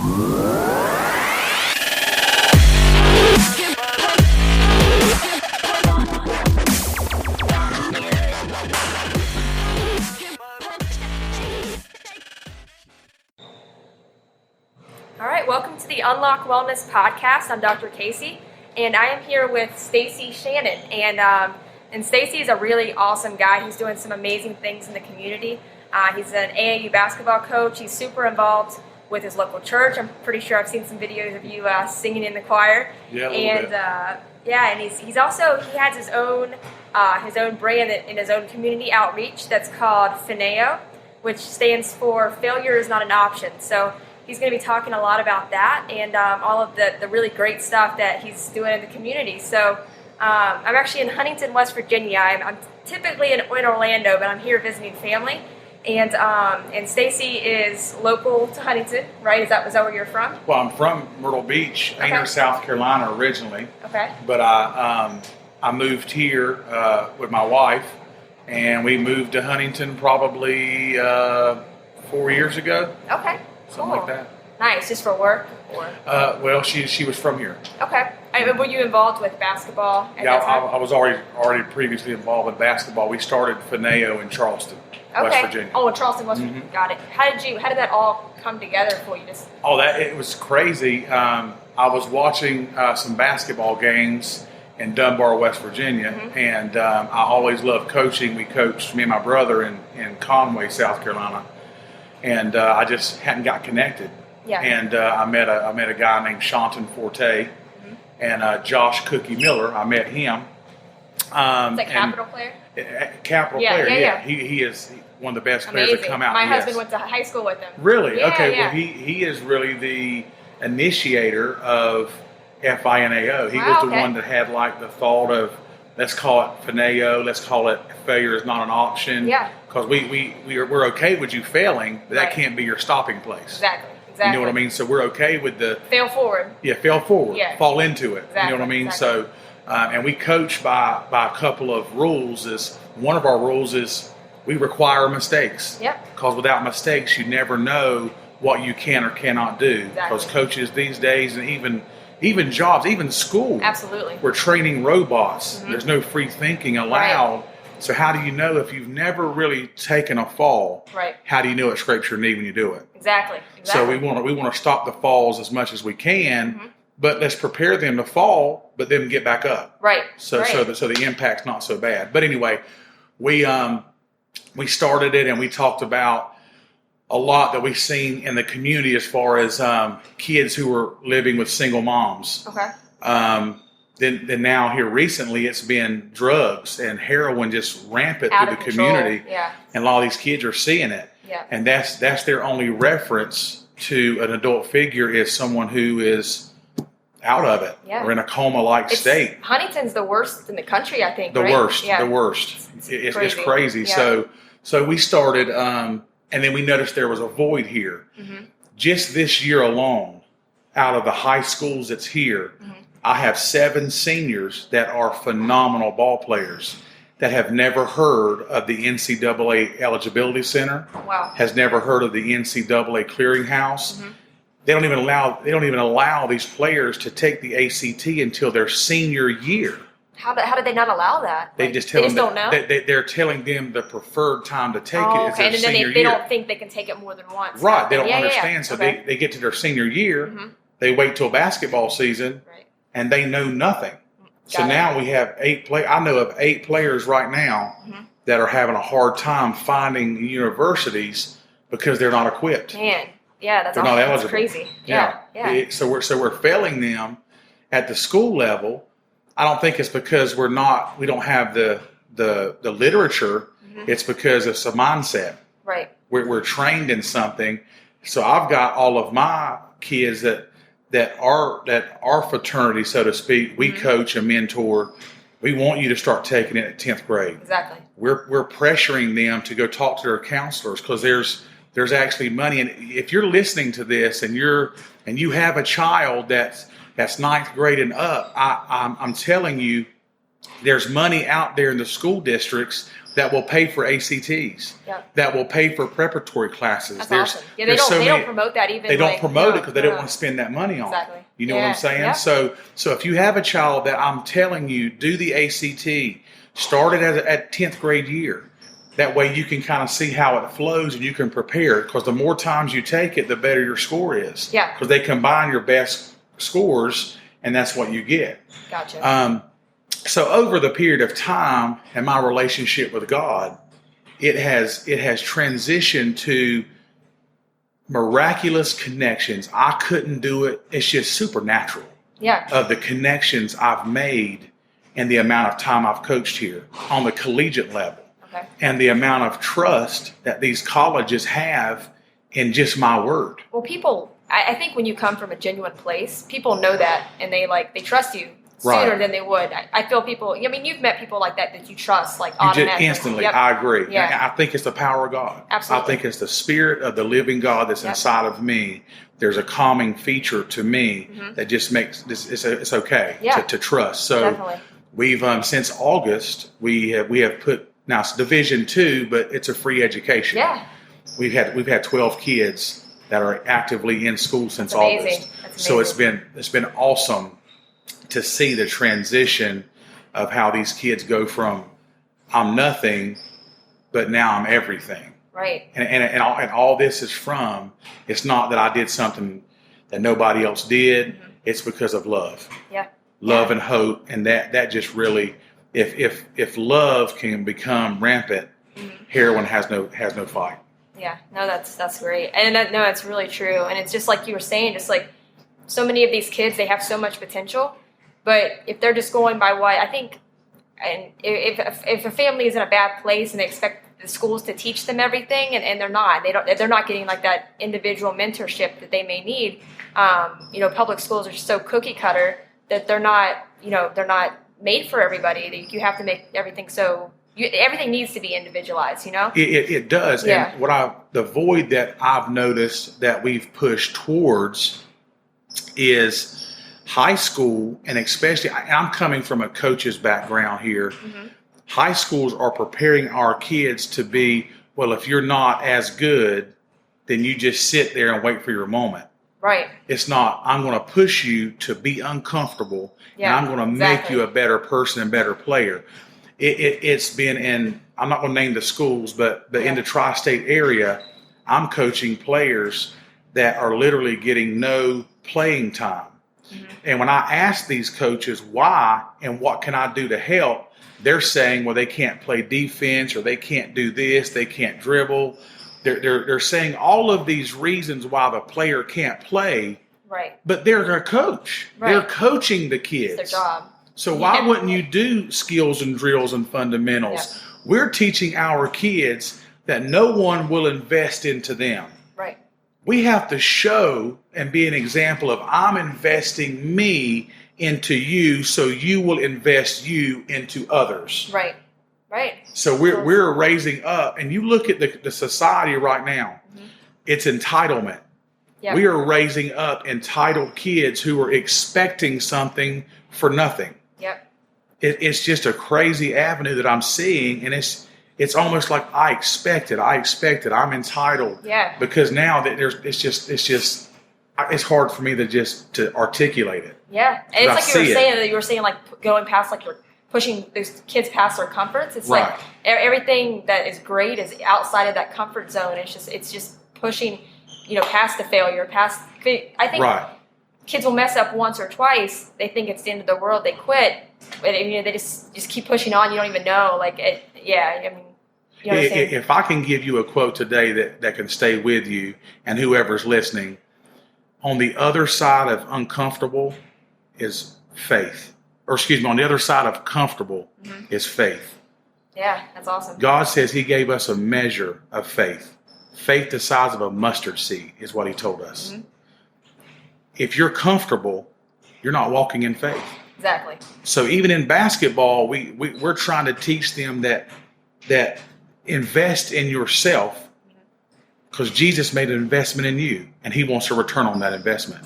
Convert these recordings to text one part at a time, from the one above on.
All right, welcome to the Unlock Wellness Podcast. I'm Dr. Casey, and I am here with Stacy Shannon. And Stacy is a really awesome guy. He's doing some amazing things in the community. He's an AAU basketball coach. He's super involved with his local church. I'm pretty sure I've seen some videos of you singing in the choir. Yeah, a little bit. And he has his own brand in his own community outreach that's called FINEO, which stands for Failure is Not an Option. So he's going to be talking a lot about that and all of the really great stuff that he's doing in the community. So I'm actually in Huntington, West Virginia. I'm typically in Orlando, but I'm here visiting family. And Stacy is local to Huntington, right? Is that where you're from? Well, I'm from Myrtle Beach, Ainer, South Carolina originally. Okay. But I moved here with my wife, and we moved to Huntington probably 4 years ago. Okay. Something like that. Nice. Just for work? Or? Well, she was from here. Okay. Were you involved with basketball at Yeah, that time? I was already previously involved with basketball. We started FINEO in Charleston, West Virginia. Oh, in Charleston, West Virginia. Got it. How did that all come together for you? It was crazy. I was watching some basketball games in Dunbar, West Virginia, and I always loved coaching. We coached, me and my brother, in Conway, South Carolina, and I just hadn't got connected. Yeah. And I met a guy named Shanton Forte and Josh Cookie Miller. I met him. Is that Capital player? Capital player, yeah. He is one of the best players that come out. My husband went to high school with him. Really? Yeah, okay. yeah. Well, he is really the initiator of FINEO. He was the one that had like the thought of, let's call it FINEO, let's call it failure is not an option. Yeah. Because we're okay with you failing, but that can't be your stopping place. Exactly. You know what I mean? So we're okay with the fail forward. Yeah, fail forward. Yeah. Fall into it. Exactly. You know what I mean? Exactly. So, and we coach by a couple of rules. One of our rules is we require mistakes. Yep. Because without mistakes, you never know what you can or cannot do. Because coaches these days, and even jobs, even school, absolutely, we're training robots. There's no free thinking allowed. Right. So how do you know if you've never really taken a fall? Right. How do you know it scrapes your knee when you do it? Exactly. So we want to stop the falls as much as we can, but let's prepare them to fall, but then get back up. Right. So the impact's not so bad. But anyway, we started it and we talked about a lot that we've seen in the community as far as kids who were living with single moms. Okay. Then now here recently it's been drugs and heroin just rampant through the community. Yeah. And a lot of these kids are seeing it. Yeah. And that's their only reference to an adult figure is someone who is out of it or in a coma-like state. Huntington's the worst in the country, I think. The right? worst. Yeah. The worst. It's crazy. Yeah. So we started, and then we noticed there was a void here. Just this year alone, out of the high schools that's here, I have 7 seniors that are phenomenal ball players that have never heard of the NCAA Eligibility Center. Wow. Has never heard of the NCAA Clearinghouse. They don't even allow these players to take the ACT until their senior year. How did they not allow that? They just tell them don't know? They're telling them the preferred time to take it is their and senior year. And then they don't think they can take it more than once. Right. They don't understand. Yeah. So they get to their senior year. They wait till basketball season. Right. And they know nothing. So now we have 8 players. I know of 8 players right now that are having a hard time finding universities because they're not equipped. Man, yeah, they're not eligible. That's crazy. Yeah. So we're failing them at the school level. I don't think it's because we don't have the literature. It's because it's a mindset. Right. We're trained in something. So I've got all of my kids that our fraternity, so to speak, we coach and mentor. We want you to start taking it at 10th grade. Exactly. We're pressuring them to go talk to their counselors because there's actually money. And if you're listening to this and you have a child that's 9th grade and up, I'm telling you, there's money out there in the school districts that will pay for ACTs, that will pay for preparatory classes. That's awesome. Yeah, they don't promote that even. They don't promote it because they don't want to spend that money on exactly. it. You know what I'm saying? Yeah. So if you have a child that I'm telling you, do the ACT, start it at 10th grade year. That way you can kind of see how it flows and you can prepare it, because the more times you take it, the better your score is. Yeah. Because they combine your best scores and that's what you get. Gotcha. So over the period of time and my relationship with God, it has transitioned to miraculous connections. I couldn't do it. It's just supernatural. Yeah. Of the connections I've made and the amount of time I've coached here on the collegiate level. Okay. And the amount of trust that these colleges have in just my word. Well, I think when you come from a genuine place, people know that, and they trust you sooner than they would. I feel people, I mean, you've met people like that you trust, like automatically. Instantly. Yep. I agree. Yeah. I think it's the power of God. Absolutely. I think it's the spirit of the living God that's inside of me. There's a calming feature to me that just makes this, it's okay to trust. So definitely. We've, since August, we have put, now it's Division 2, but it's a free education. Yeah. We've had 12 kids that are actively in school since August. That's so amazing. it's been awesome to see the transition of how these kids go from I'm nothing, but now I'm everything. Right. And all this is from, it's not that I did something that nobody else did. It's because of love. Yeah. Love and hope. And that just really, if love can become rampant, heroin has no fight. Yeah, no, that's great. And no, it's really true. And it's just like you were saying, just like so many of these kids, they have so much potential, but if they're just going by what I think, and if a family is in a bad place and they expect the schools to teach them everything, and they're not getting like that individual mentorship that they may need. Public schools are so cookie cutter that they're not made for everybody. You have to make everything everything needs to be individualized, It does. Yeah. And the void that I've noticed that we've pushed towards is high school, and especially, I'm coming from a coach's background here. High schools are preparing our kids to be, well, if you're not as good, then you just sit there and wait for your moment. Right. It's not, I'm going to push you to be uncomfortable, and I'm going to make you a better person and better player. It's been in, I'm not going to name the schools, but in the tri-state area, I'm coaching players that are literally getting no playing time. And when I ask these coaches why and what can I do to help, they're saying, well, they can't play defense, or they can't do this, they can't dribble. They're saying all of these reasons why the player can't play. Right. But they're a coach. Right. They're coaching the kids. It's their job. So why wouldn't you do skills and drills and fundamentals? Yeah. We're teaching our kids that no one will invest into them. Right. We have to show and be an example of, I'm investing me into you, so you will invest you into others. Right. Right. So we're raising up, and you look at the society right now, it's entitlement. Yep. We are raising up entitled kids who are expecting something for nothing. Yep. It's just a crazy avenue that I'm seeing, and it's almost like I expected, I'm entitled. Yeah. Because now that it's hard for me to articulate it. Yeah. And it's like you were saying like going past, like you're pushing those kids past their comforts. It's like everything that is great is outside of that comfort zone. It's just pushing, past the failure, I think kids will mess up once or twice. They think it's the end of the world. They quit. But they just keep pushing on. You don't even know. If I can give you a quote today that can stay with you and whoever's listening, on the other side of uncomfortable is faith. Or excuse me, on the other side of comfortable is faith. Yeah, that's awesome. God says he gave us a measure of faith. Faith the size of a mustard seed is what he told us. If you're comfortable, you're not walking in faith. Exactly. So even in basketball, we're trying to teach them that invest in yourself, because Jesus made an investment in you, and he wants a return on that investment.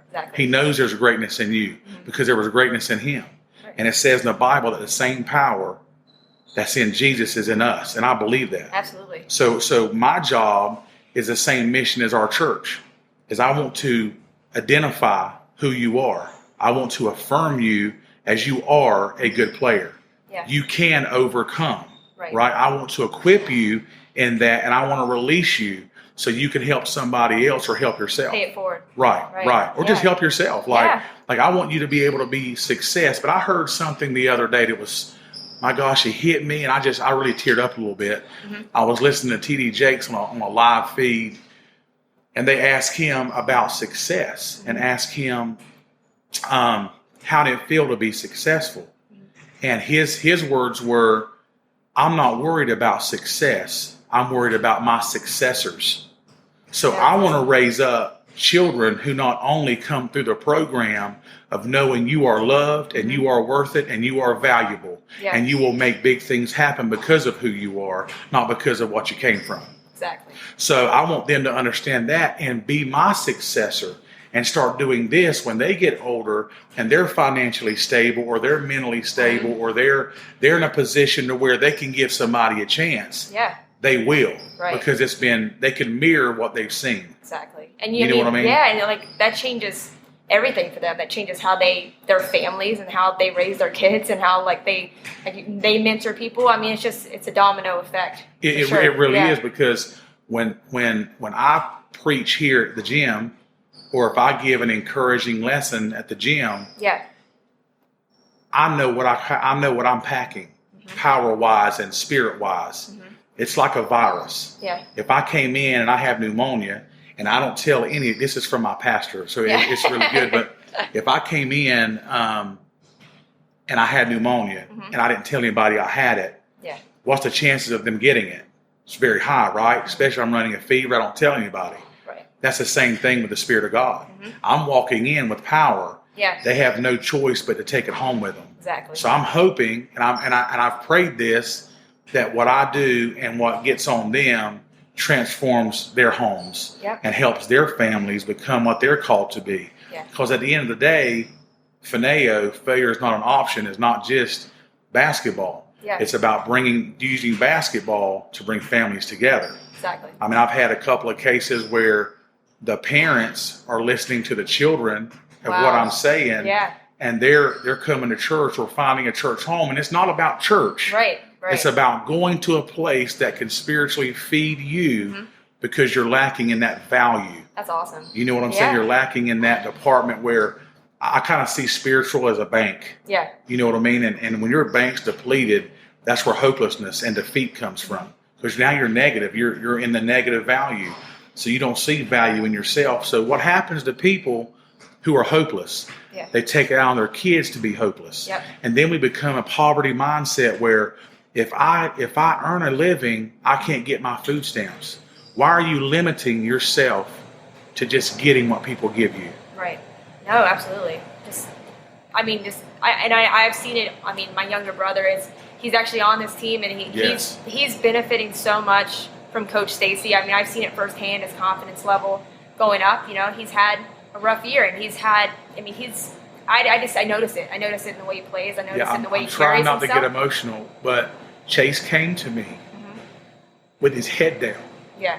Exactly. He knows there's greatness in you because there was greatness in him. Right. And it says in the Bible that the same power that's in Jesus is in us. And I believe that. Absolutely. So my job is the same mission as our church, is I want to identify who you are. I want to affirm you as you are a good player. Yeah. You can overcome, right? I want to equip you in that, and I want to release you so you can help somebody else or help yourself. Pay it forward. Right. Or just help yourself. Like I want you to be able to be success. But I heard something the other day that was, my gosh, it hit me, and I really teared up a little bit. Mm-hmm. I was listening to TD Jakes on a live feed, and they asked him about success and asked him how did it feel to be successful. And his words were, I'm not worried about success. I'm worried about my successors. So I want to raise up children who not only come through the program of knowing you are loved and you are worth it and you are valuable and you will make big things happen because of who you are, not because of what you came from. Exactly. So I want them to understand that and be my successor and start doing this when they get older and they're financially stable or they're mentally stable or they're in a position to where they can give somebody a chance. Yeah. They will, right? Because they can mirror what they've seen. Exactly, and you know what I mean? Yeah, and like that changes everything for them. That changes how their families and how they raise their kids and how they mentor people. I mean, it's a domino effect. It really is, because when I preach here at the gym, or if I give an encouraging lesson at the gym, I know what I'm packing, power wise and spirit wise. Mm-hmm. It's like a virus. Yeah. If I came in and I have pneumonia and I don't tell this is from my pastor, so it's really good. But if I came in and I had pneumonia and I didn't tell anybody I had it, what's the chances of them getting it? It's very high, right? Especially if I'm running a fever, I don't tell anybody. Right. That's the same thing with the Spirit of God. Mm-hmm. I'm walking in with power. Yeah. They have no choice but to take it home with them. Exactly. So I'm hoping, and I've prayed this, that what I do and what gets on them transforms their homes and helps their families become what they're called to be. Because at the end of the day, failure is not an option. It's not just basketball. It's about using basketball to bring families together. Exactly. I mean, I've had a couple of cases where the parents are listening to the children of what I'm saying, and they're coming to church or finding a church home, and it's not about church. Right. It's about going to a place that can spiritually feed you because you're lacking in that value. That's awesome. You know what I'm saying? You're lacking in that department where I kind of see spiritual as a bank. Yeah. You know what I mean? And when your bank's depleted, that's where hopelessness and defeat comes from. Because now you're negative. You're in the negative value. So you don't see value in yourself. So what happens to people who are hopeless? Yeah. They take it out on their kids to be hopeless. Yep. And then we become a poverty mindset where if I earn a living, I can't get my food stamps. Why are you limiting yourself to just getting what people give you? Right. No, absolutely. I've seen it. I mean, my younger brother he's actually on this team, and he's benefiting so much from Coach Stacy. I mean, I've seen it firsthand, his confidence level going up. You know, he's had a rough year, and I notice it. I notice it in the way he plays. I notice it in the way he carries himself. I'm trying not to get emotional, but Chase came to me with his head down. Yeah.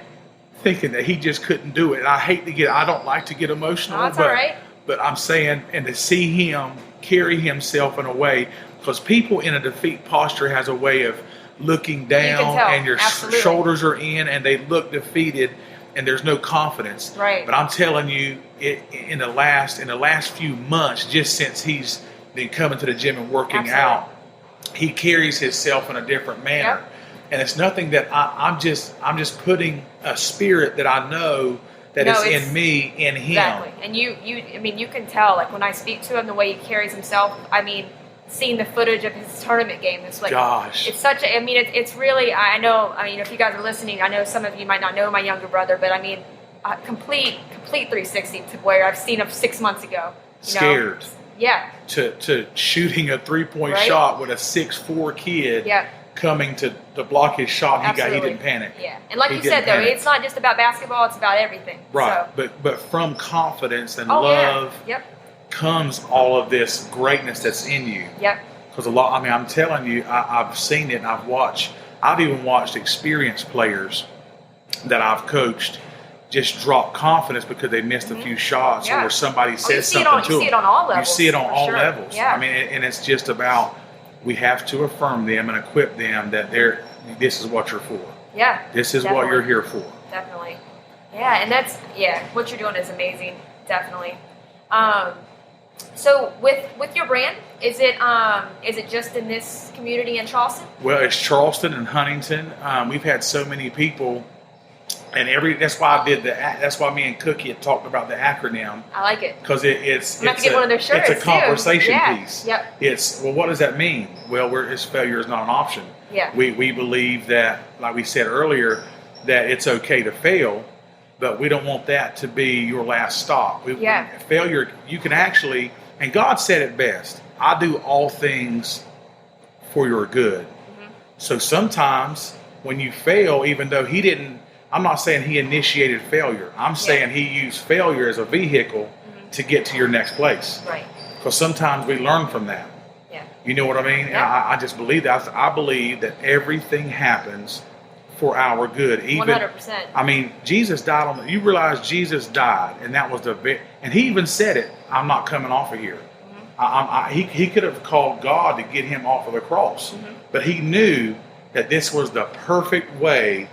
Thinking that he just couldn't do it. And I don't like to get emotional. No, that's all right. But I'm saying, and to see him carry himself in a way, because people in a defeat posture has a way of looking down and your shoulders are in and they look defeated and there's no confidence. Right. But I'm telling you, in the last few months, just since he's been coming to the gym and working out, he carries himself in a different manner. Yep. And it's nothing that I'm just putting a spirit that I know that is in me, in him. Exactly. And you can tell, like when I speak to him, the way he carries himself, I mean, seeing the footage of his tournament game, it's like, gosh, it's such a, I mean, it's really, I know, I mean, if you guys are listening, I know some of you might not know my younger brother, but I mean, a complete 360 to where I've seen him 6 months ago. Scared. Know? Yeah. To shooting a 3-point shot with a 6'4" kid. Yeah. Coming to block his shot, he didn't panic. Yeah, and like you said, though, it's not just about basketball; it's about everything. Right, so. but from confidence and love comes all of this greatness that's in you. Yep. Because a lot, I mean, I'm telling you, I've seen it and I've even watched experienced players that I've coached just drop confidence because they missed a few shots or somebody says something to them. You see it on all levels. You see it on all levels. Yeah. I mean, and it's just about, we have to affirm them and equip them that this is what you're for. Yeah. This is what you're here for. Definitely. Yeah, and what you're doing is amazing. Definitely. So with your brand, is it just in this community in Charleston? Well, it's Charleston and Huntington. We've had so many people, and that's why me and Cookie had talked about the acronym. I like it because it's I'm gonna get one of their shirts. It's a conversation piece. Yep. It's, well, what does that mean? Well, failure is not an option. Yeah. We believe that, like we said earlier, that it's okay to fail, but we don't want that to be your last stop. Failure, you can actually, and God said it best, I do all things for your good. Mm-hmm. So sometimes when you fail, even though I'm not saying he initiated failure. I'm saying he used failure as a vehicle to get to your next place. Right. Because sometimes we learn from that. Yeah. You know what I mean? Yeah. I just believe that. I believe that everything happens for our good. Even 100%. I mean, Jesus died you realize Jesus died, and that was and he even said it, I'm not coming off of here. Mm-hmm. He could have called God to get him off of the cross. Mm-hmm. But he knew that this was the perfect way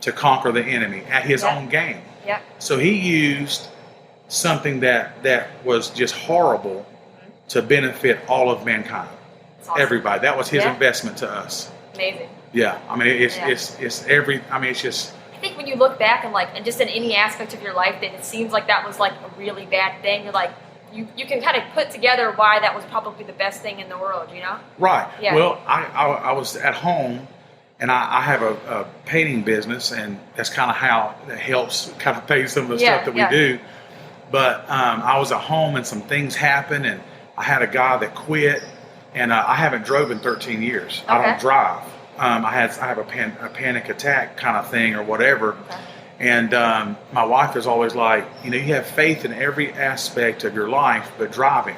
to conquer the enemy at his own game. Yeah. So he used something that was just horrible to benefit all of mankind. Awesome. Everybody. That was his investment to us. Amazing. Yeah. I mean, it's just. I think when you look back and just in any aspect of your life that it seems like that was like a really bad thing, you're like, you can kind of put together why that was probably the best thing in the world, you know? Right. Yeah. Well, I was at home. And I have a painting business, and that's kind of how it helps kind of pay some of the stuff that we do. But I was at home, and some things happened, and I had a guy that quit, and I haven't drove in 13 years. Okay. I don't drive. I have a panic attack kind of thing or whatever. Okay. And my wife is always like, you have faith in every aspect of your life, but driving.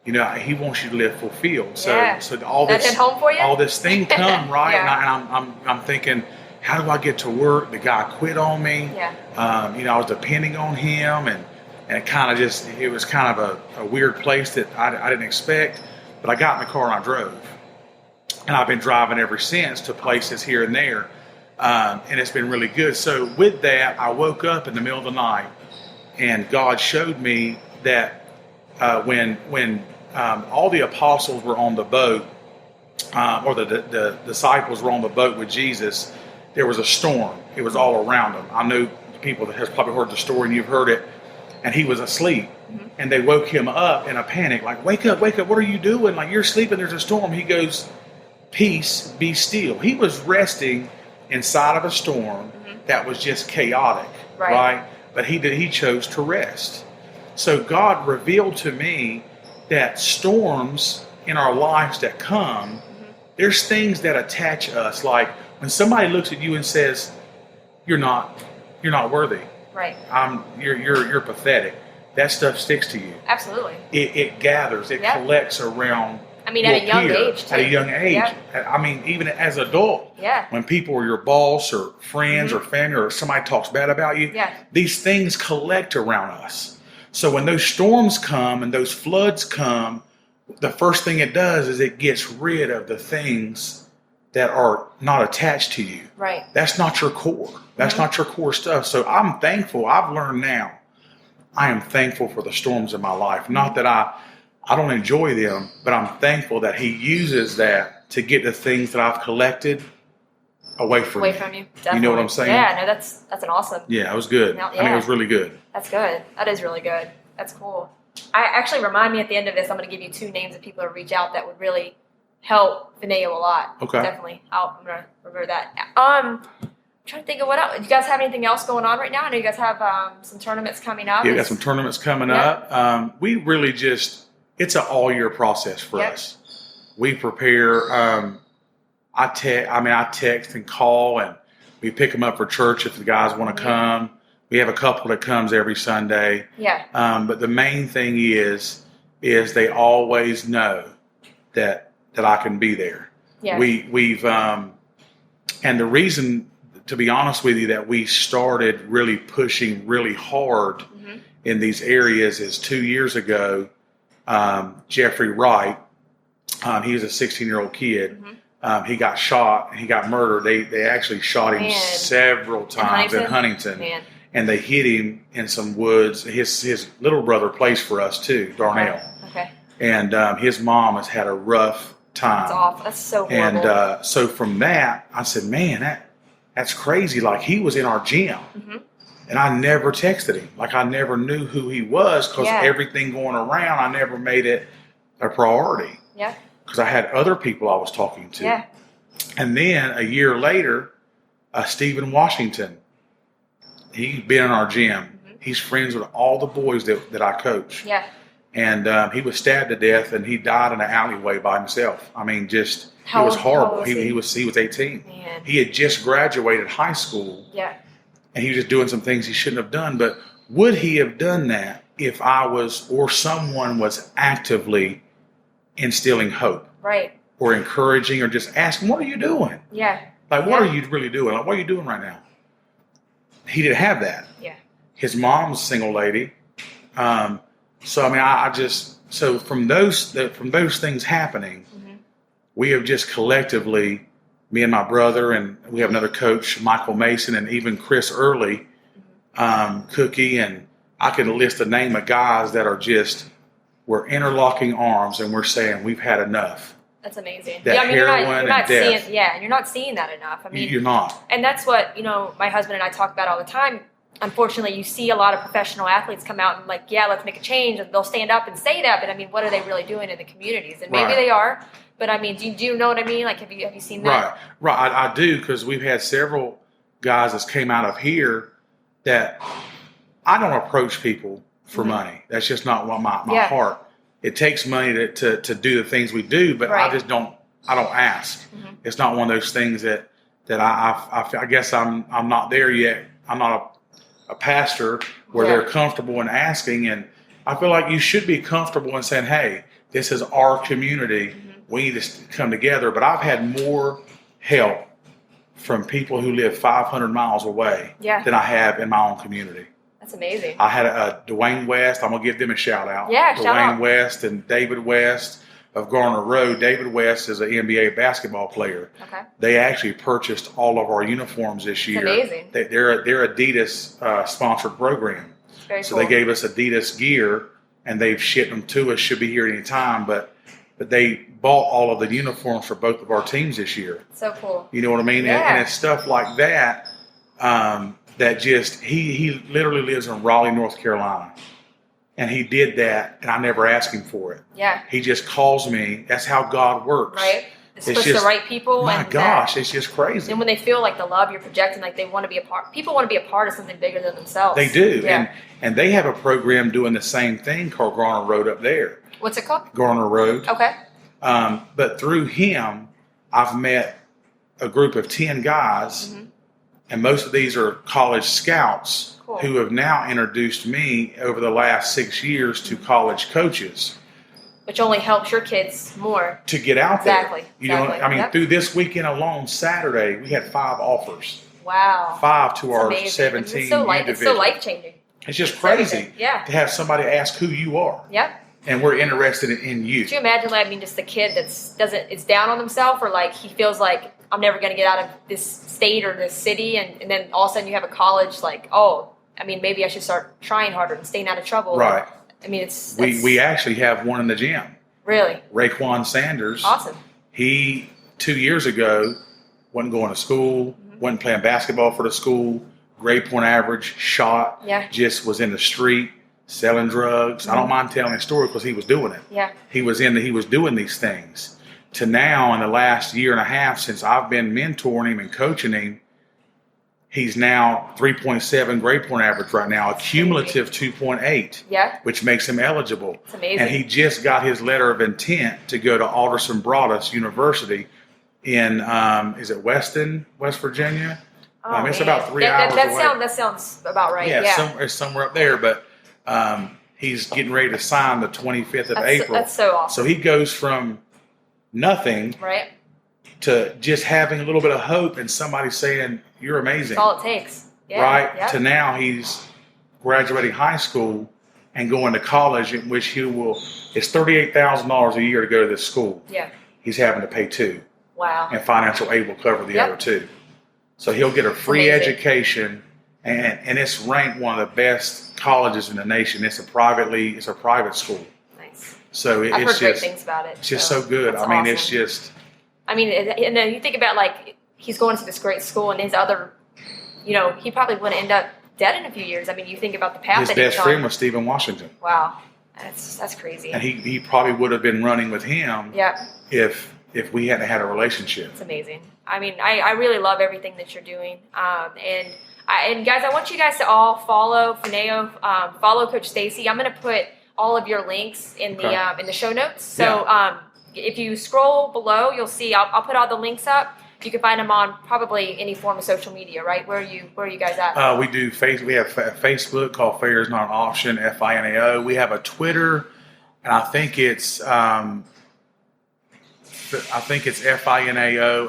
He wants you to live fulfilled. So all this, hit home for you? all this thing come right, and I'm thinking, how do I get to work? The guy quit on me. Yeah. I was depending on him, and it was kind of a weird place that I didn't expect. But I got in the car and I drove, and I've been driving ever since to places here and there, and it's been really good. So with that, I woke up in the middle of the night, and God showed me that when all the apostles were on the boat, or the disciples were on the boat with Jesus, there was a storm. It was all around them. I know people that has probably heard the story, and you've heard it. And he was asleep, and they woke him up in a panic, like, wake up, what are you doing? Like, you're sleeping, there's a storm. He goes, peace, be still. He was resting inside of a storm that was just chaotic, right? But he chose to rest. So God revealed to me that storms in our lives that come, there's things that attach us. Like when somebody looks at you and says, "You're not worthy," right? You're pathetic. That stuff sticks to you. Absolutely. It gathers. It collects around. I mean, at a young age. Too. At a young age. Yeah. I mean, even as an adult. Yeah. When people are your boss or friends or family or somebody talks bad about you, these things collect around us. So when those storms come and those floods come, the first thing it does is it gets rid of the things that are not attached to you. Right. That's not your core. That's not your core stuff. So I'm thankful. I've learned now. I am thankful for the storms in my life. Not that I don't enjoy them, but I'm thankful that he uses that to get the things that I've collected away from you. Definitely. You know what I'm saying? Yeah, no, that's an awesome. Yeah, it was good. I mean, it was really good. That's good. That is really good. That's cool. I actually remind me at the end of this, I'm going to give you 2 names of people to reach out that would really help Fineo a lot. Okay. Definitely. I'm going to remember that. I'm trying to think of what else. Do you guys have anything else going on right now? I know you guys have some tournaments coming up. Yeah, we got some tournaments coming up. We really it's an all-year process for us. We prepare. I text and call, and we pick them up for church if the guys want to come. We have a couple that comes every Sunday. Yeah. But the main thing is they always know that I can be there. Yeah. We've and the reason, to be honest with you, that we started really pushing really hard in these areas is 2 years ago. Jeffrey Wright, he was a 16-year-old kid. He got shot and he got murdered. They actually shot him several times in Huntington. And they hit him in some woods. His little brother plays for us too, Darnell. Okay. And his mom has had a rough time. That's awful. That's so horrible. And so from that, I said, man, that's crazy. Like, he was in our gym. And I never texted him. Like, I never knew who he was because everything going around, I never made it a priority. Yeah. Because I had other people I was talking to. Yeah. And then a year later, Stephen Washington, he's been in our gym. He's friends with all the boys that I coach. Yeah. And he was stabbed to death, and he died in an alleyway by himself. I mean, just, it was horrible. He was 18. Man. He had just graduated high school. Yeah. And he was just doing some things he shouldn't have done. But would he have done that if I was, or someone was actively instilling hope? Right. Or encouraging, or just asking, what are you doing? Yeah. Like, what are you really doing? Like, what are you doing right now? He didn't have that. Yeah. His mom's a single lady. So, I mean, I just, so from those things happening, we have just collectively, me and my brother, and we have another coach, Michael Mason, and even Chris Early, Cookie, and I can list a name of guys that are just, we're interlocking arms and we're saying we've had enough. That's amazing. That I mean, heroin you're not and death. seeing, and you're not seeing that enough. I mean, You're not. And that's what, my husband and I talk about all the time. Unfortunately, you see a lot of professional athletes come out and like, yeah, let's make a change, and they'll stand up and say that. But I mean, what are they really doing in the communities? And maybe they are, but I mean, do you know what I mean? Like, have you seen that? Right. I do, because we've had several guys that came out of here that I don't approach people for money. That's just not what my heart. It takes money to do the things we do, but I just don't. I don't ask. It's not one of those things that I guess I'm not there yet. I'm not a pastor where they're comfortable in asking, and I feel like you should be comfortable in saying, hey, this is our community. We need to come together. But I've had more help from people who live 500 miles away than I have in my own community. That's amazing. I had a Dwayne West. I'm going to give them a shout out. Yeah, shout out. Dwayne West and David West of Garner Road. David West is an NBA basketball player. Okay. They actually purchased all of our uniforms this year. That's amazing. They're Adidas sponsored program. Very so cool. they gave us Adidas gear, and they've shipped them to us. Should be here any time, but they bought all of the uniforms for both of our teams this year. So cool. You know what I mean? Yeah. And it's stuff like that. That just he literally lives in Raleigh, North Carolina. And he did that, and I never asked him for it. Yeah. He just calls me. That's how God works. Right. It's push the right people. My gosh, it's just crazy. And when they feel like the love you're projecting, like they want to be a part. People want to be a part of something bigger than themselves. They do. Yeah. And they have a program doing the same thing called Garner Road up there. What's it called? Garner Road. Okay. But through him, I've met a group of 10 guys, and most of these are college scouts who have now introduced me over the last 6 years to college coaches. Which only helps your kids more. To get out there. Exactly. You know, I mean, through this weekend alone, Saturday, we had 5 offers. Wow. 5 to our amazing. 17 it's so division. It's so life-changing. It's just crazy to have somebody ask who you are. Yep. And we're interested in you. Could you imagine, like, I mean, just the kid it's down on himself, or like he feels like, I'm never going to get out of this state or this city, and then all of a sudden you have a college, like, oh, I mean, maybe I should start trying harder and staying out of trouble. Right. I mean, it's we actually have one in the gym. Really? Raekwon Sanders. Awesome. He 2 years ago wasn't going to school, wasn't playing basketball for the school, grade point average, shot, just was in the street selling drugs. I don't mind telling his story because he was doing it. Yeah. He was doing these things. To now, in the last year and a half since I've been mentoring him and coaching him, he's now 3.7 grade point average right now, a cumulative 2.8, which makes him eligible. It's amazing. And he just got his letter of intent to go to Alderson Broaddus University in, is it Weston, West Virginia? Oh, it's about 3 hours away. That sounds about right. Yeah. Somewhere up there, but he's getting ready to sign the 25th of April. That's so awesome. So he goes from nothing Right. to just having a little bit of hope and somebody saying, you're amazing. That's all it takes. Yeah. Right? Yep. To now he's graduating high school and going to college, in which it's $38,000 a year to go to this school. Yeah. He's having to pay $2,000. Wow. And financial aid will cover the other $2,000. So he'll get a free education, and it's ranked one of the best colleges in the nation. It's a private school. Nice. So I've heard great things about it. It's just so good. I mean, awesome. it's just. I mean, and then you think about like he's going to this great school, and his other, he probably wouldn't end up dead in a few years. I mean, you think about the path. His best friend was Stephen Washington. Wow, that's crazy. And he probably would have been running with him. Yep. If we hadn't had a relationship. It's amazing. I mean, I really love everything that you're doing. And guys, I want you guys to all follow Fineo, follow Coach Stacy. I'm going to put all of your links in the show notes. So if you scroll below, you'll see I'll put all the links up. You can find them on probably any form of social media, right? Where are you guys at? We have Facebook called Failure is Not an Option, FINAO. We have a Twitter, and I think it's FINAO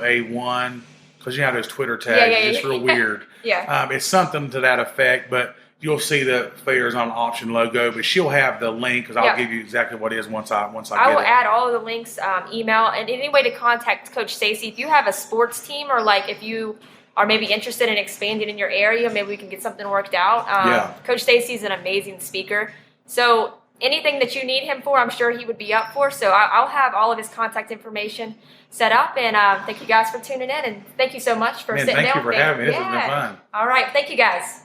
A1, because you have those Twitter tags. It's real weird. Yeah. It's something to that effect, but you'll see the Failure is Not an Option logo, but she'll have the link, because I'll give you exactly what it is once I get it. I will add all of the links, email, and any way to contact Coach Stacy. If you have a sports team, or like if you are maybe interested in expanding in your area, maybe we can get something worked out. Coach Stacy's an amazing speaker. So anything that you need him for, I'm sure he would be up for. So I'll have all of his contact information set up. And thank you guys for tuning in. And thank you so much for sitting down. Thank you for having me. This has been fun. All right. Thank you guys.